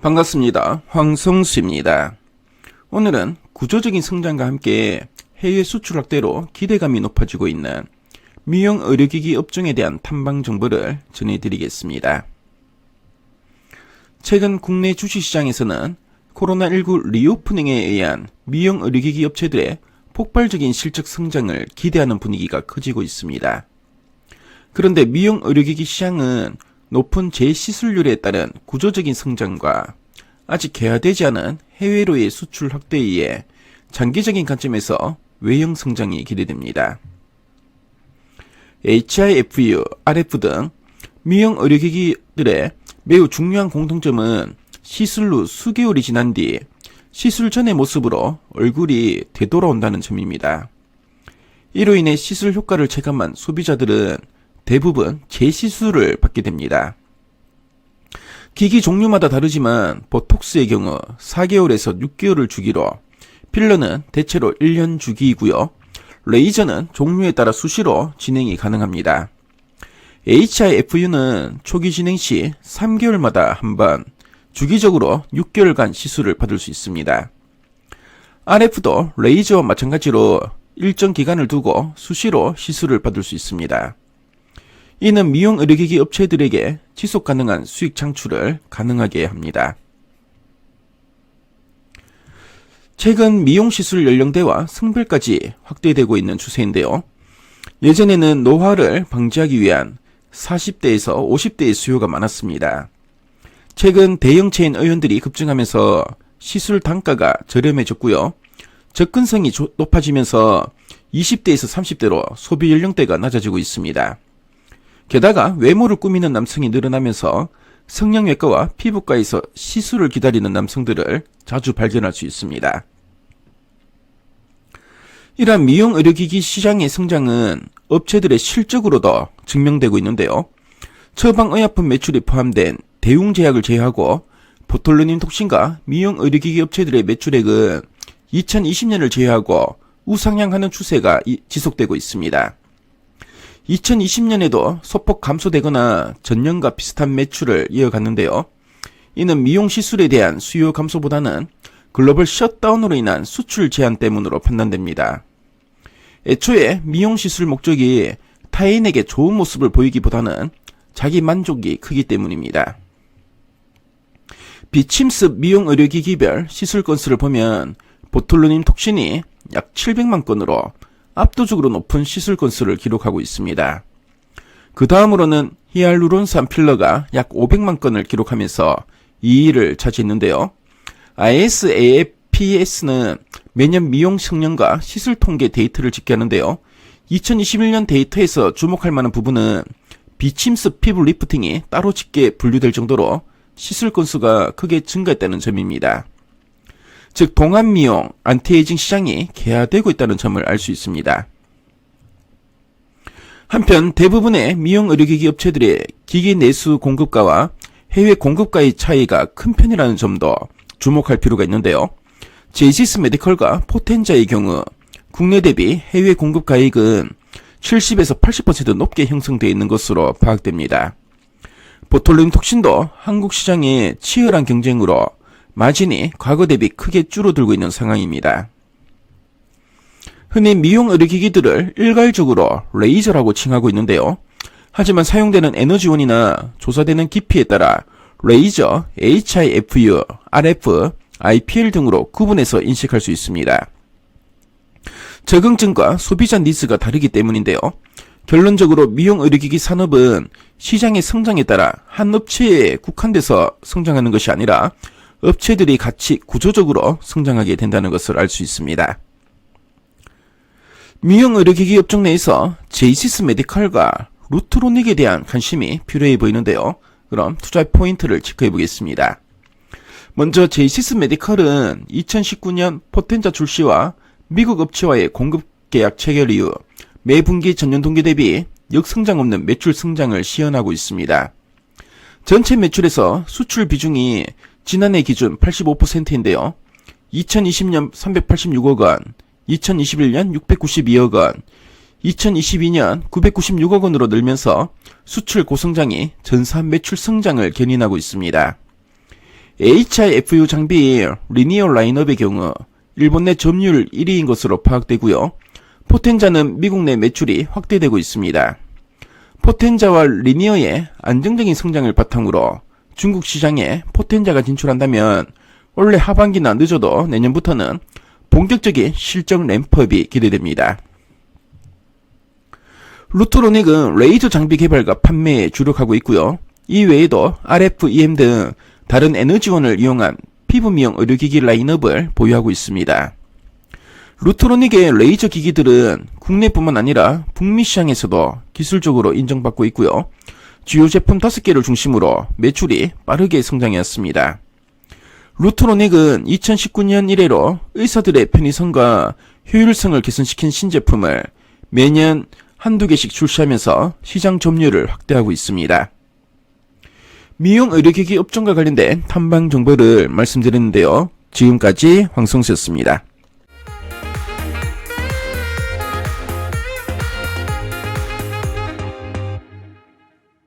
반갑습니다. 황성수입니다. 오늘은 구조적인 성장과 함께 해외 수출 확대로 기대감이 높아지고 있는 미용 의료기기 업종에 대한 탐방 정보를 전해드리겠습니다. 최근 국내 주식시장에서는 코로나19 리오프닝에 의한 미용 의료기기 업체들의 폭발적인 실적 성장을 기대하는 분위기가 커지고 있습니다. 그런데 미용 의료기기 시장은 높은 재시술률에 따른 구조적인 성장과 아직 개화되지 않은 해외로의 수출 확대에 의해 장기적인 관점에서 외형 성장이 기대됩니다. HIFU, RF 등 미용 의료기기들의 매우 중요한 공통점은 시술 후 수개월이 지난 뒤 시술 전의 모습으로 얼굴이 되돌아온다는 점입니다. 이로 인해 시술 효과를 체감한 소비자들은 대부분 재시술을 받게 됩니다. 기기 종류마다 다르지만 보톡스의 경우 4개월에서 6개월을 주기로, 필러는 대체로 1년 주기이고요. 레이저는 종류에 따라 수시로 진행이 가능합니다. HIFU는 초기 진행 시 3개월마다 한 번, 주기적으로 6개월간 시술을 받을 수 있습니다. RF도 레이저와 마찬가지로 일정 기간을 두고 수시로 시술을 받을 수 있습니다. 이는 미용 의료기기 업체들에게 지속 가능한 수익 창출을 가능하게 합니다. 최근 미용 시술 연령대와 성별까지 확대되고 있는 추세인데요. 예전에는 노화를 방지하기 위한 40대에서 50대의 수요가 많았습니다. 최근 대형 체인 의원들이 급증하면서 시술 단가가 저렴해졌고요. 접근성이 높아지면서 20대에서 30대로 소비 연령대가 낮아지고 있습니다. 게다가 외모를 꾸미는 남성이 늘어나면서 성형외과와 피부과에서 시술을 기다리는 남성들을 자주 발견할 수 있습니다. 이러한 미용 의료기기 시장의 성장은 업체들의 실적으로도 증명되고 있는데요. 처방의약품 매출이 포함된 대웅제약을 제외하고 보톨루닌 톡신과 미용 의료기기 업체들의 매출액은 2020년을 제외하고 우상향하는 추세가 지속되고 있습니다. 2020년에도 소폭 감소되거나 전년과 비슷한 매출을 이어갔는데요. 이는 미용 시술에 대한 수요 감소보다는 글로벌 셧다운으로 인한 수출 제한 때문으로 판단됩니다. 애초에 미용 시술 목적이 타인에게 좋은 모습을 보이기보다는 자기 만족이 크기 때문입니다. 비침습 미용 의료기기별 시술 건수를 보면 보톨루닌 톡신이 약 700만 건으로 압도적으로 높은 시술 건수를 기록하고 있습니다. 그 다음으로는 히알루론산 필러가 약 500만 건을 기록하면서 2위를 차지했는데요. ISAFPS는 매년 미용 성능과 시술 통계 데이터를 집계하는데요. 2021년 데이터에서 주목할 만한 부분은 비침습 피부 리프팅이 따로 집계에 분류될 정도로 시술 건수가 크게 증가했다는 점입니다. 즉 동안미용, 안티에이징 시장이 개화되고 있다는 점을 알 수 있습니다. 한편 대부분의 미용 의료기기 업체들의 기기 내수 공급가와 해외 공급가의 차이가 큰 편이라는 점도 주목할 필요가 있는데요. 제이시스 메디컬과 포텐자의 경우 국내 대비 해외 공급가액은 70에서 80% 높게 형성되어 있는 것으로 파악됩니다. 보톨루닌 톡신도 한국 시장의 치열한 경쟁으로 마진이 과거 대비 크게 줄어들고 있는 상황입니다. 흔히 미용 의료기기들을 일괄적으로 레이저라고 칭하고 있는데요. 하지만 사용되는 에너지원이나 조사되는 깊이에 따라 레이저, HIFU, RF, IPL 등으로 구분해서 인식할 수 있습니다. 적응증과 소비자 니즈가 다르기 때문인데요. 결론적으로 미용 의료기기 산업은 시장의 성장에 따라 한 업체에 국한돼서 성장하는 것이 아니라 업체들이 같이 구조적으로 성장하게 된다는 것을 알 수 있습니다. 미용 의료기기 업종 내에서 제이시스 메디컬과 루트로닉에 대한 관심이 필요해 보이는데요. 그럼 투자 포인트를 체크해 보겠습니다. 먼저 제이시스 메디컬은 2019년 포텐자 출시와 미국 업체와의 공급 계약 체결 이후 매분기 전년 동기 대비 역성장 없는 매출 성장을 시현하고 있습니다. 전체 매출에서 수출 비중이 지난해 기준 85%인데요. 2020년 386억 원, 2021년 692억 원, 2022년 996억 원으로 늘면서 수출 고성장이 전사 매출 성장을 견인하고 있습니다. HIFU 장비 리니어 라인업의 경우 일본 내 점유율 1위인 것으로 파악되고요. 포텐자는 미국 내 매출이 확대되고 있습니다. 포텐자와 리니어의 안정적인 성장을 바탕으로 중국 시장에 포텐자가 진출한다면 올해 하반기나 늦어도 내년부터는 본격적인 실적 램프업이 기대됩니다. 루트로닉은 레이저 장비 개발과 판매에 주력하고 있고요. 이 외에도 RF, EM 등 다른 에너지원을 이용한 피부 미용 의료기기 라인업을 보유하고 있습니다. 루트로닉의 레이저 기기들은 국내뿐만 아니라 북미 시장에서도 기술적으로 인정받고 있고요. 주요 제품 5개를 중심으로 매출이 빠르게 성장해왔습니다. 루트로닉은 2019년 이래로 의사들의 편의성과 효율성을 개선시킨 신제품을 매년 한두 개씩 출시하면서 시장 점유율을 확대하고 있습니다. 미용 의료기기 업종과 관련된 탐방 정보를 말씀드렸는데요. 지금까지 황성수였습니다.